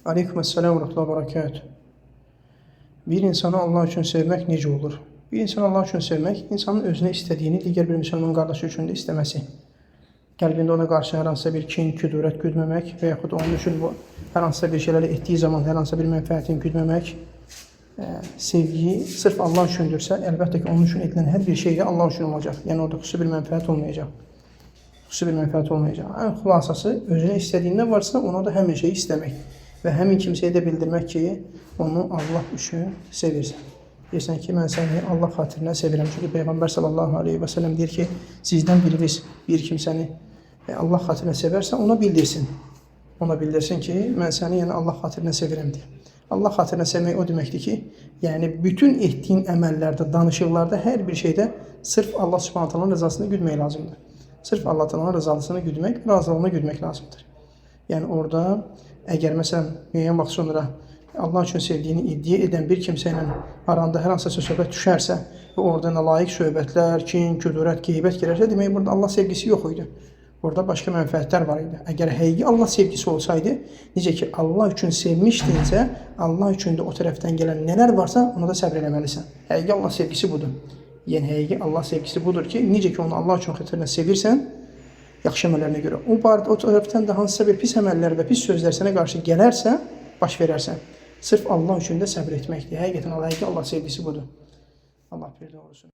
Aleykümselam ve rahmetullahi ve berekatuhu. Bir insanı Allah üçün sevmək necə olur? Bir insanı Allah üçün sevmək, insanın özünə istədiyini digər bir müsəlman qardaşı üçün də istəməsi. Qəlbində ona qarşı hər hansısa bir kin, küdurət güdməmək və yaxud onun üçün hər hansısa bir şeyləri etdiyi zaman hər hansısa bir mənfəətini güdməmək. Sevgi sırf Allah üçündürsə, əlbəttə ki, onun üçün edilən hər bir şey də Allah üçün olacaq. Yəni orada xüsusi bir mənfəət olmayacaq. Xüsusi bir mənfəət olmayacaq. Ən xülasası, özünə istədiyindən varsa, ona da həmin şeyi istəmək. Və həmin kimsəyə də bildirmək ki, onu Allah üçün sevirsən. Deyirsən ki, mən səni Allah xatirinə sevirəm. Çünki Peyğəmbər sallallahu aleyhi və səlləm deyir ki, sizdən biriniz bir kimsəni Allah xatirinə sevərsə, ona bildirsin. Ona bildirsin ki, mən səni yəni Allah xatirinə sevirəm deyə. Allah xatirinə sevmək o deməkdir ki, yəni bütün etdiyin əməllərdə, danışıqlarda, hər bir şeydə sırf Allah subhanahu taalanın rızasını güdmək lazımdır. Sırf Allah taalanın rızalısını güdmək, razılığını güdmək lazımdır. Yəni orada əgər məsələn müəyyən vaxt sonra Allah üçün sevdiyini iddia edən bir kimsə ilə aranda hər hansısa söhbət düşərsə və orada nalayiq söhbətlər, kin, küdurət, qeybət girərsə, demək burada Allah sevgisi yox idi. Orada başqa mənfəətlər var idi. Əgər həqiqi Allah sevgisi olsaydı, necə ki Allah üçün sevmişdinsə, Allah üçün də o tərəfdən gələn nələr varsa, ona da səbr eləməlisən. Həqiqi Allah sevgisi budur. Yəni həqiqi Allah sevgisi budur ki, necə ki onu Allah üçün xatirinə sevirsən, yaxşı əməllərinə görə. O tərəfdən də hansısa bir pis əməllər və pis sözlər sənə qarşı gələrsə, baş verərsən. Sırf Allah üçün də səbr etməkdir. Həqiqətən həqiqi Allah sevgisi budur. Allah bir də olsun.